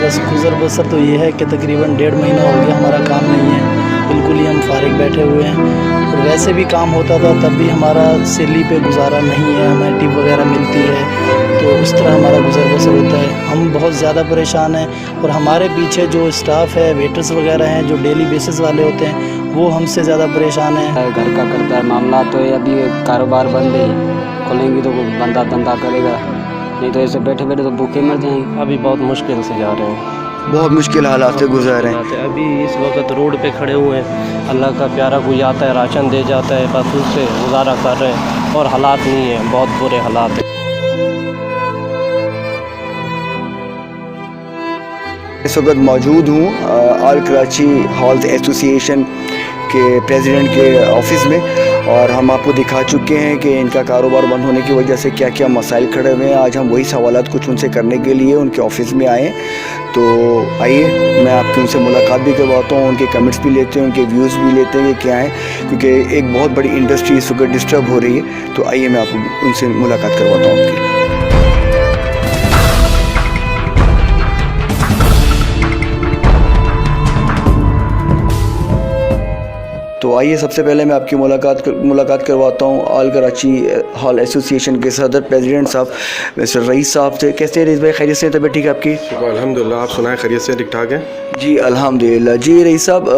बस गुज़र बसर तो ये है कि तकरीबन 1.5 महीना हो गया हमारा काम नहीं है, बिल्कुल ही हम फारिग बैठे हुए हैं। और वैसे भी काम होता था तब भी हमारा सैलरी पे गुजारा नहीं है, हमें टिप वगैरह मिलती है, तो उस तरह हमारा गुज़र बसर होता है। हम बहुत ज़्यादा परेशान हैं और हमारे पीछे जो स्टाफ है, वेटर्स वगैरह हैं जो डेली बेसिस वाले होते हैं, वो हमसे ज़्यादा परेशान हैं। घर का करता है मामला, तो ये अभी कारोबार बंद है, खोलेंगी तो बंदा धंधा करेगा, नहीं तो ऐसे बैठे बैठे तो भूखे मर जाएंगे। अभी बहुत मुश्किल से जा रहे हैं, बहुत मुश्किल हालात से गुजर रहे हैं। अभी इस वक्त रोड पे खड़े हुए हैं, अल्लाह का प्यारा कोई आता है राशन दे जाता है, बस उससे गुजारा कर रहे हैं और हालात नहीं है, बहुत बुरे हालात हैं। इस वक्त मौजूद हूँ ऑल कराची हॉल्स एसोसिएशन के प्रेसिडेंट के ऑफिस में, और हम आपको दिखा चुके हैं कि इनका कारोबार बंद होने की वजह से क्या क्या मसाइल खड़े हुए हैं। आज हम वही सवालात कुछ उनसे करने के लिए उनके ऑफिस में आए हैं, तो आइए मैं आपकी उनसे मुलाकात भी करवाता हूँ, उनके कमेंट्स भी लेते हैं, उनके व्यूज़ भी लेते हैं कि क्या हैं, क्योंकि एक बहुत बड़ी इंडस्ट्री इस वक्त डिस्टर्ब हो रही है। तो आइए मैं आपको उनसे मुलाकात करवाता हूँ आपकी। तो आइए सबसे पहले मैं आपकी मुलाकात करवाता हूँ ऑल कराची हॉल एसोसिएशन के सदर प्रेसिडेंट साहब मिस्टर रईस साहब से। कैसे हैं रईस भाई, खैरियत से? तबीयत ठीक है आपकी? अल्हम्दुलिल्लाह, आप सुनाएं, खैरियत से? ठीक ठाक है जी अल्हम्दुलिल्लाह। जी रईस साहब,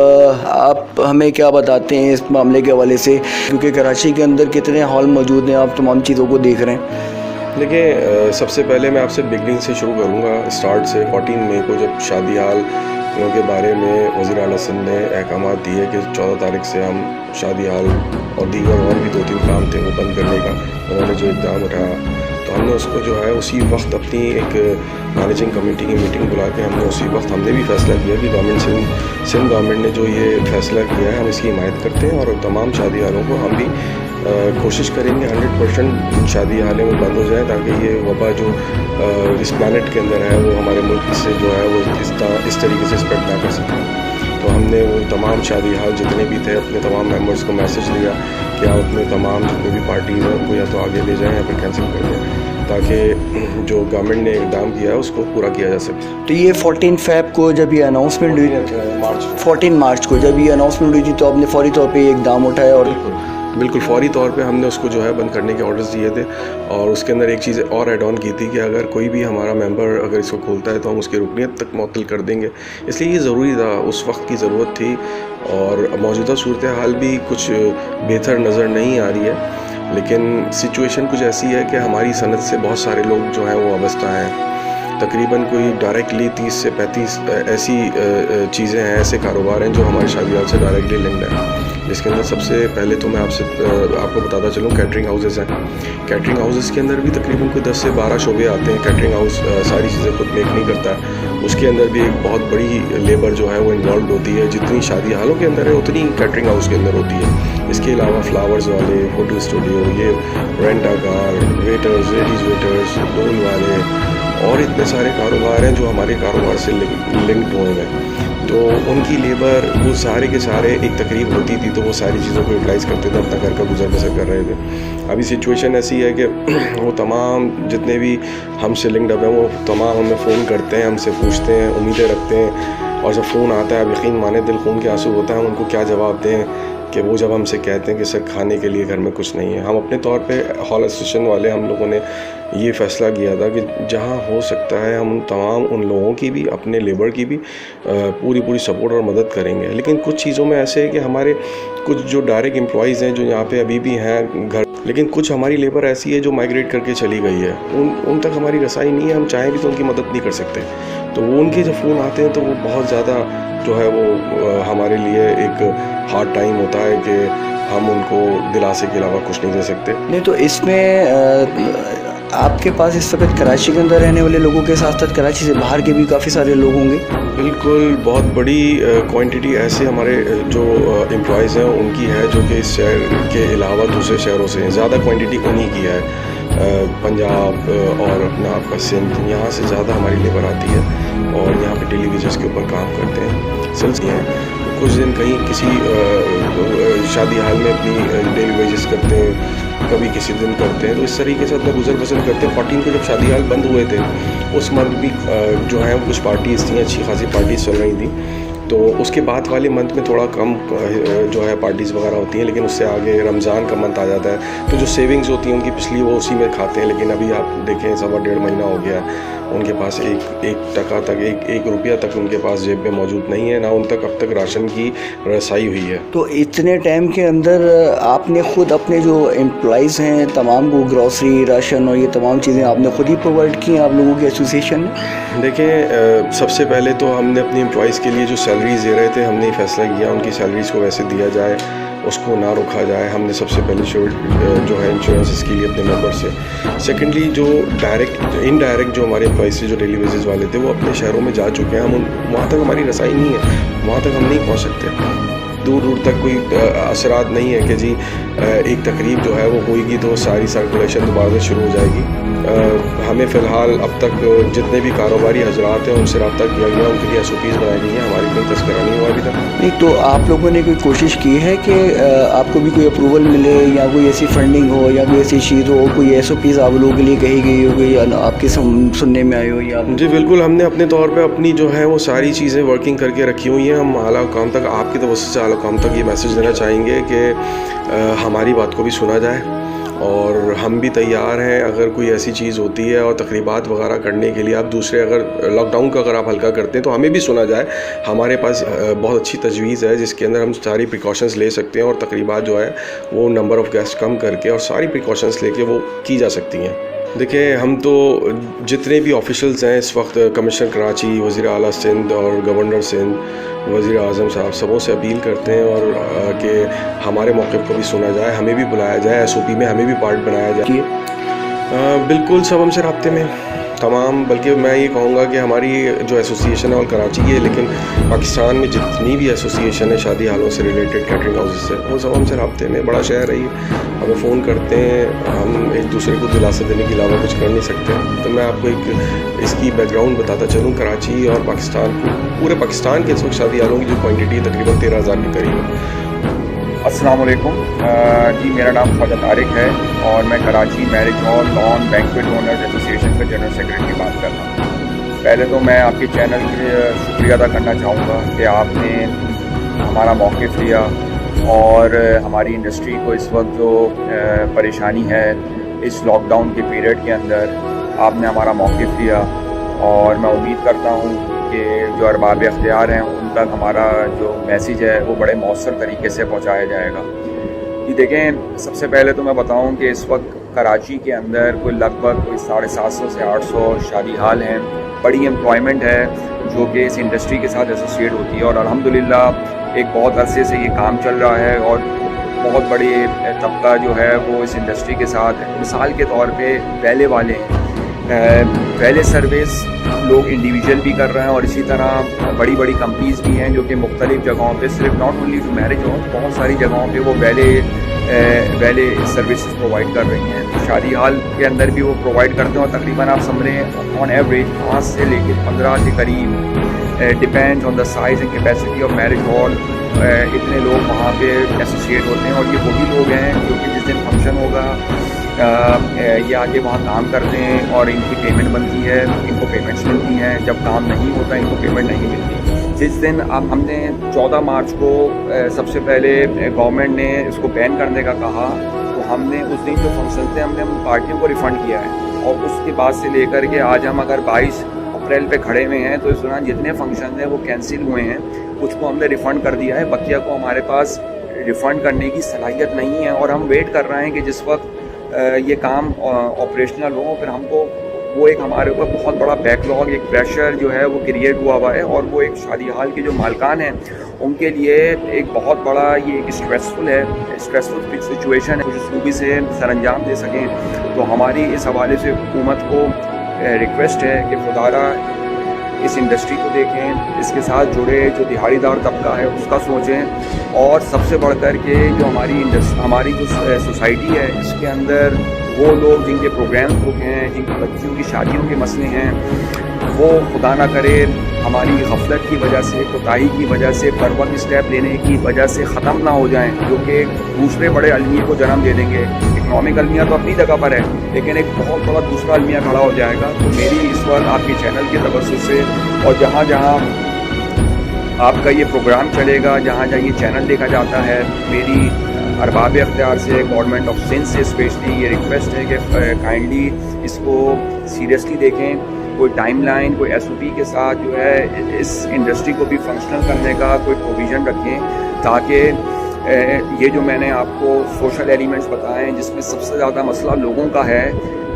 आप हमें क्या बताते हैं इस मामले के हवाले से, क्योंकि कराची के अंदर कितने हॉल मौजूद हैं, आप तमाम चीज़ों को देख रहे हैं। देखिए, सबसे पहले मैं आपसे बिगनिंग से शुरू करूँगा, स्टार्ट से। 14 मई को जब शादी हाल के बारे में वज़ीर आला सिंध ने अहकाम दिए कि 14 तारीख से हम शादी हाल और दीगर और भी 2-3 काम थे वो बंद करने का उन्होंने जो इक़दाम उठाया, तो हमने उसको जो है उसी वक्त अपनी एक मैनेजिंग कमेटी की मीटिंग बुला के हमने उसी वक्त हमने भी फ़ैसला किया कि सिंध गवर्नमेंट ने जो ये फ़ैसला किया है हम इसकी हिमायत करते हैं, और तमाम शादी हालों को हम भी कोशिश करेंगे 100% शादी हालें में बंद हो जाए, ताकि ये वबा जो इस प्लानट के अंदर है वो हमारे मुल्क से जो है वो इस तरीके से स्प्रेड ना कर सके। तो हमने वो तमाम शादी हाल जितने भी थे अपने तमाम मेंबर्स को मैसेज दिया कि आप अपने तमाम जितने भी पार्टीज़ हैं उनको या तो आगे ले जाएं या फिर कैंसिल कर दें, ताकि जो गवर्नमेंट ने इक़दाम किया है उसको पूरा किया जा सके। तो ये 14 फ़रवरी को जब ये अनाउंसमेंट हुई, 14 मार्च को जब ये अनाउंसमेंट हुई थी, तो आपने फौरी तौर पे ये इक़दाम उठाया? और बिल्कुल फ़ौरी तौर पे हमने उसको जो है बंद करने के ऑर्डर्स दिए थे, और उसके अंदर एक चीज़ और ऐड ऑन की थी कि अगर कोई भी हमारा मेंबर अगर इसको खोलता है तो हम उसकी रुकनीत तक मुअत्तल कर देंगे। इसलिए ये ज़रूरी था, उस वक्त की ज़रूरत थी, और मौजूदा सूरत हाल भी कुछ बेहतर नज़र नहीं आ रही है, लेकिन सिचुएशन कुछ ऐसी है कि हमारी सनत से बहुत सारे लोग जो हैं वो वाबस्ता हैं। तकरीबन कोई डायरेक्टली 30 से 35 ऐसी चीज़ें हैं, ऐसे कारोबार हैं जो हमारे शादी हाल से डायरेक्टली लिंक्ड हैं, जिसके अंदर सबसे पहले तो मैं आपको बताता चलूँ, कैटरिंग हाउसेस हैं। कैटरिंग हाउसेस के अंदर भी तकरीबन कोई 10 से 12 शोबे आते हैं। कैटरिंग हाउस सारी चीज़ें खुद मेक नहीं करता, उसके अंदर भी एक बहुत बड़ी लेबर जो है वो इन्वॉल्व होती है। जितनी शादी हालों के अंदर है उतनी कैटरिंग हाउस के अंदर होती है। इसके अलावा फ्लावर्स वाले, फोटो स्टूडियो, ये rent a car, waiters, ladies waiters, ढोल वाले, और इतने सारे कारोबार हैं जो हमारे कारोबार से लिंक्ड हुए हैं। तो उनकी लेबर, वो सारे के सारे एक तकरीब होती थी तो वो सारी चीज़ों को यूटिलाइज़ करते थे, अपना घर का गुजर बसर कर रहे थे। अभी सिचुएशन ऐसी है कि वो तमाम जितने भी हमसे लिंक्ड अप हैं वो तमाम हमें फ़ोन करते हैं, हमसे पूछते हैं, उम्मीदें रखते हैं, और जब फ़ोन आता है, अब यकीन माने दिल खून के आंसू होता है, हम उनको क्या जवाब दें कि वो जब हमसे कहते हैं कि सर खाने के लिए घर में कुछ नहीं है। हम अपने तौर पे हॉल एसोसिएशन वाले हम लोगों ने ये फ़ैसला किया था कि जहाँ हो सकता है हम तमाम उन लोगों की भी, अपने लेबर की भी पूरी सपोर्ट और मदद करेंगे। लेकिन कुछ चीज़ों में ऐसे है कि हमारे कुछ जो डायरेक्ट एम्प्लॉइज़ हैं जो यहाँ पे अभी भी हैं घर, लेकिन कुछ हमारी लेबर ऐसी है जो माइग्रेट करके चली गई है, उन तक हमारी रसाई नहीं है, हम चाहें भी तो उनकी मदद नहीं कर सकते। तो वो उनके जब फ़ोन आते हैं तो वो बहुत ज़्यादा जो है वो हमारे लिए एक हार्ड टाइम होता है कि हम उनको दिलासे के अलावा कुछ नहीं दे सकते। नहीं, तो इसमें आपके पास इस वक्त कराची के अंदर रहने वाले लोगों के साथ साथ कराची से बाहर के भी काफ़ी सारे लोग होंगे? बिल्कुल, बहुत बड़ी क्वांटिटी ऐसे हमारे जो एम्प्लॉइज़ हैं उनकी है जो कि इस शहर के अलावा दूसरे शहरों से हैं। ज़्यादा क्वांटिटी उन्हीं की है, पंजाब और अपना आपका सिंध, यहाँ से ज़्यादा हमारी लेबर आती है और यहाँ पे डेली वेजेस के ऊपर काम करते हैं, सेल्स किए हैं। कुछ दिन कहीं किसी शादी हाल में अपनी डेली वेजेस करते हैं, कभी किसी दिन करते हैं, तो इस तरीके से अपना गुजर बसर करते हैं। 14 को जब शादी हाल बंद हुए थे उस मंथ भी जो है कुछ पार्टीज़ थी, अच्छी खासी पार्टीज़ चल रही थी, तो उसके बाद वाले मंथ में थोड़ा कम जो है पार्टीज़ वगैरह होती हैं, लेकिन उससे आगे रमज़ान का मंथ आ जाता है, तो जो सेविंग्स होती हैं उनकी पिछली वो उसी में खाते हैं। लेकिन अभी आप देखें 1.5 महीना हो गया है, उनके पास एक टका तक एक रुपया तक उनके पास जेब में मौजूद नहीं है, ना उन तक अब तक राशन की रसाई हुई है। तो इतने टाइम के अंदर आपने खुद अपने जो एम्प्लॉइज़ हैं तमाम को ग्रॉसरी, राशन और ये तमाम चीज़ें आपने खुद ही प्रोवाइड की हैं आप लोगों की एसोसिएशन ने? देखें, सबसे पहले तो हमने अपनी एम्प्लॉइज़ के लिए जो सैलरीज़ दे रहे थे, हमने ये फैसला किया उनकी सैलरीज़ को वैसे दिया जाए, उसको ना रोका जाए। हमने सबसे पहले जो है इंश्योरेंस इसके लिए अपने मेंबर से। सेकेंडली जो इनडायरेक्ट जो हमारे एम्प्लॉइज़ थे जो डेली बेसिस वाले थे वो अपने शहरों में जा चुके हैं। हम वहाँ तक हमारी रसाई नहीं है, वहाँ तक हम नहीं पहुँच सकते। दूर दूर तक कोई असरात नहीं है कि जी एक तकरीब जो है वो होएगी तो सारी सर्कुलेशन दोबारा से शुरू हो जाएगी। हमें फ़िलहाल अब तक जितने भी कारोबारी हजरात हैं उनसे रब्ता किया गया, उनके लिए SOPs बनाई गई हैं, हमारी कोई तस्करा नहीं हुआ अभी तक। नहीं, तो आप लोगों ने कोई कोशिश की है कि आपको भी कोई अप्रूवल मिले या कोई ऐसी फंडिंग हो या कोई ऐसी चीज़ हो, कोई SOPs आप लोगों के लिए कही गई हो या आपके सुनने में आई हो? या जी बिल्कुल, हमने अपने तौर पे अपनी जो है वो सारी चीज़ें वर्किंग करके रखी हुई हैं। हम आला हुकाम तक, आपकी तरफ से आला हुकाम तक ये मैसेज देना चाहेंगे कि हमारी बात को भी सुना जाए और हम भी तैयार हैं। अगर कोई ऐसी चीज़ होती है और तकरीबात वगैरह करने के लिए आप दूसरे अगर लॉकडाउन का अगर आप हल्का करते हैं तो हमें भी सुना जाए। हमारे पास बहुत अच्छी तजवीज़ है जिसके अंदर हम सारी प्रिकॉशंस ले सकते हैं और तकरीबात जो है वो नंबर ऑफ़ गेस्ट कम करके और सारी प्रिकॉशंस लेके वो की जा सकती हैं। देखिए, हम तो जितने भी ऑफिशल्स हैं इस वक्त, कमिश्नर कराची, वज़ीर आला सिंध और गवर्नर सिंध, वज़ीर आज़म साहब, सबों से अपील करते हैं और कि हमारे मौक़िफ़ को भी सुना जाए, हमें भी बुलाया जाए, SOP में हमें भी पार्ट बनाया जाए। बिल्कुल सब हमसे राब्ते में तमाम, बल्कि मैं ये कहूँगा कि हमारी जो एसोसिएशन है और कराची की है, लेकिन पाकिस्तान में जितनी भी एसोसिएशन है शादी हालों से रिलेटेड, कैटरिंग हाउसेस से, वो सब हमसे राब्ते में। बड़ा शहर है ये, हमें फ़ोन करते हैं, हम एक दूसरे को दिलासा देने के अलावा कुछ कर नहीं सकते। तो मैं आपको एक इसकी बैकग्राउंड बताता चलूँ। कराची और पाकिस्तान, पूरे पाकिस्तान के इस वक्त शादी हालों की जो क्वान्टिटी है तकरीबन 13,000 के करीब है। अस्सलाम वालेकुम जी, मेरा नाम ख्वाजा तारिक है और मैं Karachi marriage hall lawn banquet owners association का जनरल सेक्रेटरी बात कर रहा हूँ। पहले तो मैं आपके चैनल के शुक्रिया अदा करना चाहूँगा कि आपने हमारा मौक़िफ़ लिया और हमारी इंडस्ट्री को इस वक्त जो परेशानी है इस लॉकडाउन के पीरियड के अंदर आपने हमारा मौक़िफ़ लिया और मैं उम्मीद करता हूँ कि जो अरबाब इख्तियार हैं उन तक हमारा जो मैसेज है वो बड़े मौसर तरीके से पहुँचाया जाएगा। ये देखें, सबसे पहले तो मैं बताऊँ कि इस वक्त कराची के अंदर कोई लगभग 750 से 800 शादी हाल हैं। बड़ी एम्प्लॉयमेंट है जो कि इस इंडस्ट्री के साथ एसोसिएट होती है और अल्हम्दुलिल्लाह एक बहुत अरसे से ये काम चल रहा है और बहुत बड़ी तबका जो है वो इस इंडस्ट्री के साथ है। मिसाल के तौर पे वैले वाले हैं, वैले सर्विस लोग इंडिविजुअल भी कर रहे हैं और इसी तरह बड़ी बड़ी कंपनीज़ भी हैं जो कि मुख्तलिफ़ जगहों पे, सिर्फ नॉट ओनली टू मैरिज हो, बहुत सारी जगहों पे वो वैले सर्विसेज प्रोवाइड कर रही हैं। शादी हाल के अंदर भी वो प्रोवाइड करते हैं और तकरीबन आप समझें ऑन एवरेज 5 से लेकर 15 के करीब, depends on the size and capacity of marriage hall, इतने लोग वहाँ पे एसोसिएट होते हैं। और ये वही लोग हैं जो कि जिस दिन फंक्शन होगा ये आके वहाँ काम करते हैं और इनकी पेमेंट बनती है, इनको पेमेंट्स मिलती हैं। जब काम नहीं होता इनको पेमेंट नहीं मिलती। जिस दिन अब हमने 14 मार्च को सबसे पहले गवर्नमेंट ने इसको बैन करने का कहा, तो हमने उस दिन जो फंक्शन थे हमने पार्टियों को रिफ़ंड किया है और उसके बाद से लेकर के आज हम अगर 22 अप्रैल पे खड़े हुए हैं तो इस दौरान जितने फंक्शन हैं वो कैंसिल हुए हैं, कुछ को हमने रिफ़ंड कर दिया है, बकिया को हमारे पास रिफ़ंड करने की सलाहियत नहीं है और हम वेट कर रहे हैं कि जिस वक्त ये काम ऑपरेशनल हो फिर हमको वो एक हमारे ऊपर बहुत बड़ा बैकलॉग, एक प्रेशर जो है वो क्रिएट हुआ है और वो एक शादी हाल के जो मालकान हैं उनके लिए एक बहुत बड़ा ये एक स्ट्रेसफुल सिचुएशन है, जो खूबी से सरअंजाम दे सकें। तो हमारी इस हवाले से हुकूमत को रिक्वेस्ट है कि खुदारा इस इंडस्ट्री को देखें, इसके साथ जुड़े जो दिहाड़ीदार तबका है उसका सोचें और सबसे बढ़कर के जो हमारी जो सोसाइटी है इसके अंदर वो लोग जिनके प्रोग्राम्स बुक हैं, जिनकी बच्चियों की शादियों के मसले हैं, वो खुदा ना करे हमारी गफलत की वजह से, कोताही की वजह से, पर वक्त स्टेप लेने की वजह से ख़त्म ना हो जाएं, जो कि दूसरे बड़े अलमी को जन्म दे देंगे। इकोनॉमिक अलमिया तो अपनी जगह पर है, लेकिन एक बहुत बड़ा दूसरा अलमिया खड़ा हो जाएगा। तो मेरी इस वक्त आपके चैनल के तवज्जुह से और जहाँ जहाँ आपका ये प्रोग्राम चलेगा, जहाँ जहाँ ये चैनल देखा जाता है, मेरी अरबाब अख्तियार से, गवर्नमेंट ऑफ सिंध से स्पेशली ये रिक्वेस्ट है कि काइंडली इसको सीरियसली देखें। कोई टाइमलाइन, कोई एसओपी के साथ जो है इस इंडस्ट्री को भी फंक्शनल करने का कोई प्रोविज़न रखें, ताकि ये जो मैंने आपको सोशल एलिमेंट्स बताए हैं जिसमें सबसे ज़्यादा मसला लोगों का है,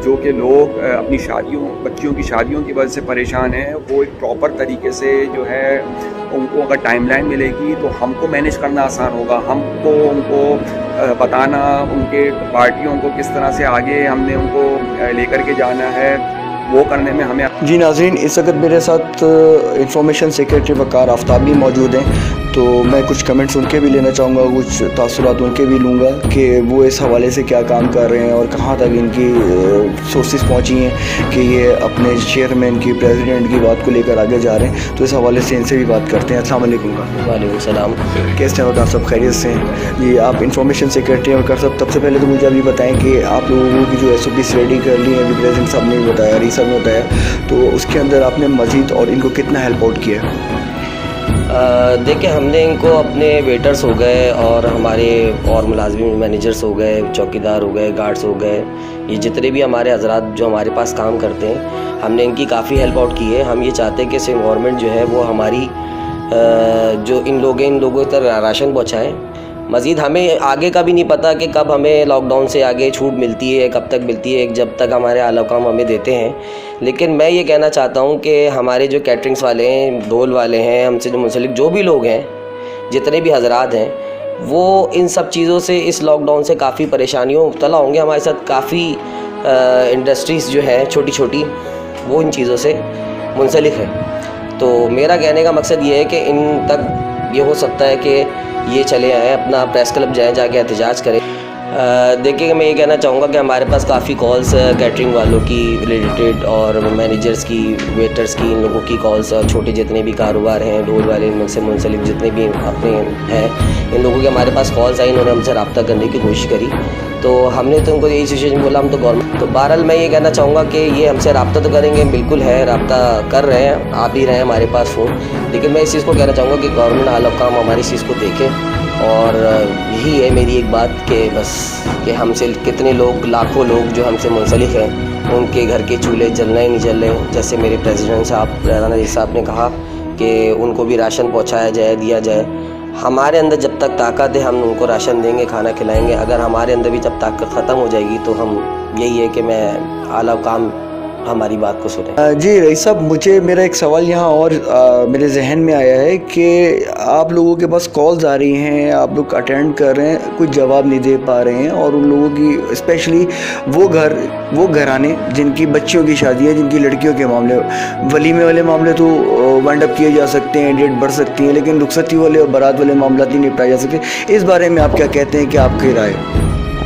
जो कि लोग अपनी शादियों, बच्चियों की शादियों की वजह से परेशान हैं, वो एक प्रॉपर तरीके से जो है उनको अगर टाइमलाइन मिलेगी तो हमको मैनेज करना आसान होगा, हमको उनको बताना, उनके पार्टियों को किस तरह से आगे हमने उनको लेकर के जाना है, वो करने में हमें। जी नाज़रीन, इस वक्त मेरे साथ इंफॉर्मेशन सेक्रेटरी वक़ार आफ्ताब भी मौजूद हैं, तो मैं कुछ कमेंट्स उनके भी लेना चाहूँगा, कुछ तासुरात उनके भी लूँगा कि वो इस हवाले से क्या काम कर रहे हैं और कहाँ तक इनकी सोर्सेज पहुँची हैं कि ये अपने चेयरमैन की, प्रेसिडेंट की बात को लेकर आगे जा रहे हैं। तो इस हवाले से इनसे भी बात करते हैं। अस्सलाम वालेकुम। वालेकुम सलाम। कैसे हैं आप सब? खैरियत से हैं जी? आप इंफॉर्मेशन सेक्रेटरी वक़ार साहब, सबसे पहले तो मुझे अभी बताएँ कि आप लोगों की जो SOPs रेडी कर ली हैं, अभी प्रेसिडेंट साहब ने भी बताया, रीसा ने बताया, तो उसके अंदर आपने मज़ीद और इनको कितना हेल्प आउट किया है? देखिए, हमने इनको अपने वेटर्स हो गए और हमारे और मुलाजिम मैनेजर्स हो गए, चौकीदार हो गए, गार्ड्स हो गए, ये जितने भी हमारे हजरात जो हमारे पास काम करते हैं, हमने इनकी काफ़ी हेल्प आउट की है। हम ये चाहते हैं कि सिंध गवर्नमेंट जो है वो हमारी जो इन लोगों तक राशन पहुँचाएँ। मज़ीद हमें आगे का भी नहीं पता कि कब हमें लॉकडाउन से आगे छूट मिलती है, कब तक मिलती है, जब तक हमारे आला काम हमें देते हैं। लेकिन मैं ये कहना चाहता हूँ कि हमारे जो कैटरिंग्स वाले हैं, ढोल वाले हैं, हमसे जो मुंसलिक जो भी लोग हैं, जितने भी हजरात हैं, वो इन सब चीज़ों से, इस लॉकडाउन से काफ़ी परेशानियों में मुब्तला होंगे। हमारे साथ काफ़ी इंडस्ट्रीज़ जो हैं छोटी छोटी, वो इन चीज़ों से मुंसलिक है। तो मेरा कहने का मकसद ये है कि इन तक ये हो सकता है कि ये चले आएँ, अपना प्रेस क्लब जाएँ, जाके एहतजाज करें। देखिए, मैं ये कहना चाहूँगा कि हमारे पास काफ़ी कॉल्स कैटरिंग वालों की रिलेटेड और मैनेजर्स की, वेटर्स की, इन लोगों की कॉल्स, और छोटे जितने भी कारोबार हैं, ढोल वाले, इनसे मुंसलिक जितने भी अपने हैं, इन लोगों के हमारे पास कॉल्स आई, इन्होंने हमसे रब्ता करने की कोशिश करी। तो हमने तो उनको यही सिचुएशन बोला, हम तो गवर्नमेंट, तो बहरहाल मैं ये कहना चाहूँगा कि ये हमसे रब्ता तो करेंगे, बिल्कुल है, रब्ता कर रहे हैं, आ भी रहे हैं हमारे पास फ़ोन। लेकिन मैं इस चीज़ को कहना चाहूँगा कि गवर्नमेंट आला काम हमारी इस चीज़ को देखें। और यही है मेरी एक बात कि बस कि हमसे कितने लोग, लाखों लोग जो हमसे मुंसलिक हैं, उनके घर के चूल्हे जलना ही नहीं जल रहे। जैसे मेरे प्रेसिडेंट साहब, राना रीसा साहब ने कहा कि उनको भी राशन पहुंचाया जाए, दिया जाए। हमारे अंदर जब तक ताकत है, हम उनको राशन देंगे, खाना खिलाएंगे। अगर हमारे अंदर भी जब ताकत ख़त्म हो जाएगी तो हम, यही है कि मैं आला काम हमारी बात को सुने। जी रईस साहब, मुझे मेरा एक सवाल यहाँ और मेरे जहन में आया है कि आप लोगों के पास कॉल्स आ रही हैं, आप लोग अटेंड कर रहे हैं, कुछ जवाब नहीं दे पा रहे हैं, और उन लोगों की स्पेशली वो घराने जिनकी बच्चियों की शादी है, जिनकी लड़कियों के मामले, वलीमे वाले मामले तो वाइंड अप किए जा सकते हैं, डेट बढ़ सकती है, लेकिन रुखसती वाले और बारात वाले मामला नहीं निपटाए जा सकते। इस बारे में आप क्या कहते हैं, कि आपकी राय?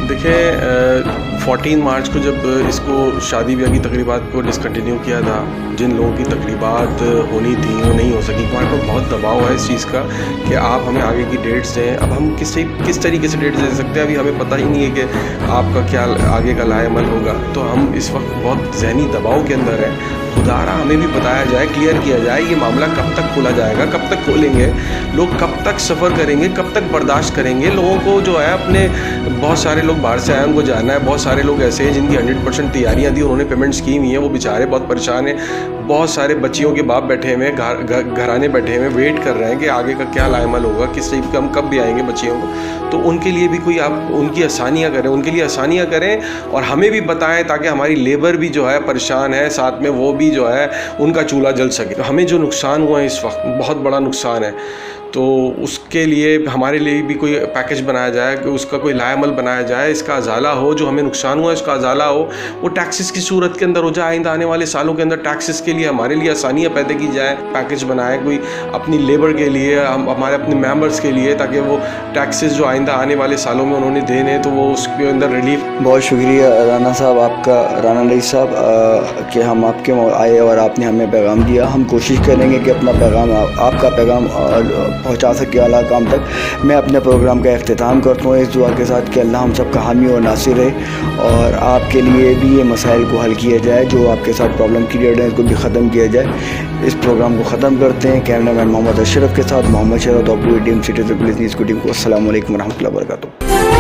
देखिए, 14 मार्च को जब इसको शादी ब्याह की तकरीबात को डिसकंटिन्यू किया था, जिन लोगों की तकरीबात होनी थी वो नहीं हो सकी। हमारे पर बहुत दबाव है इस चीज़ का कि आप हमें आगे की डेट्स दें। अब हम किस तरीके से डेट्स दे सकते हैं, अभी हमें पता ही नहीं है कि आपका क्या आगे का लाएमल होगा। तो हम इस वक्त बहुत ज़हनी दबाव के अंदर हैं। खुदारा हमें भी बताया जाए, क्लियर किया जाए, ये मामला कब तक खोला जाएगा, कब तक खोलेंगे, लोग कब तक सफ़र करेंगे, कब तक बर्दाश्त करेंगे। लोगों को जो है अपने, बहुत सारे लोग बाहर से आए, उनको जाना है, बहुत सारे लोग ऐसे हैं जिनकी 100% तैयारियां दी, उन्होंने पेमेंट्स की हुई हैं, वो बेचारे बहुत परेशान हैं। बहुत सारे बच्चियों के बाप बैठे हुए हैं, घराने बैठे हुए, वेट कर रहे हैं कि आगे का क्या लाएमल होगा, किस तरीके का हम कब भी आएंगे बच्चियों को। तो उनके लिए भी कोई आप उनकी आसानियाँ करें, उनके लिए आसानियाँ करें, और हमें भी बताएं ताकि हमारी लेबर भी जो है परेशान है, साथ में वो भी जो है उनका चूल्हा जल सके। तो हमें जो नुकसान हुआ है इस वक्त, बहुत बड़ा नुकसान है, तो उसके लिए हमारे लिए भी कोई पैकेज बनाया जाए, कि उसका कोई लाएमल बनाया जाए, इसका अजाला हो, जो हमें नुकसान हुआ है इसका अजाला हो, वो टैक्सेस की सूरत के अंदर हो जाए। आइंदा आने वाले सालों के अंदर टैक्सेस के लिए हमारे लिए आसानियाँ पैदा की जाए, पैकेज बनाए कोई अपनी लेबर के लिए, हमारे अपने मेंबर्स के लिए, ताकि वो टैक्सेस जो आइंदा आने वाले सालों में उन्होंने देने, तो वो उसके अंदर रिलीफ। बहुत शुक्रिया राना साहब, आपका, राना रईस साहब, कि हम आपके आए और आपने हमें पैगाम दिया। हम कोशिश करेंगे कि अपना पैगाम, आपका पैगाम पहुंचा सके आला काम तक। मैं अपने प्रोग्राम का अख्तिताम करता हूँ इस दुआ के साथ कि अल्लाह हम सब का हामी और नासिर है और आपके लिए भी ये मसाइल को हल किया जाए, जो आपके साथ प्रॉब्लम क्रिएट है इसको भी ख़त्म किया जाए। इस प्रोग्राम को ख़त्म करते हैं। कैमरा मैन मोहम्मद अशरफ के साथ मोहम्मद शरद, WDM सिटी पुलिस न्यूज़ की टीम को अस्सलाम वालेकुम रहमतुल्लाहि व बरकातुहू।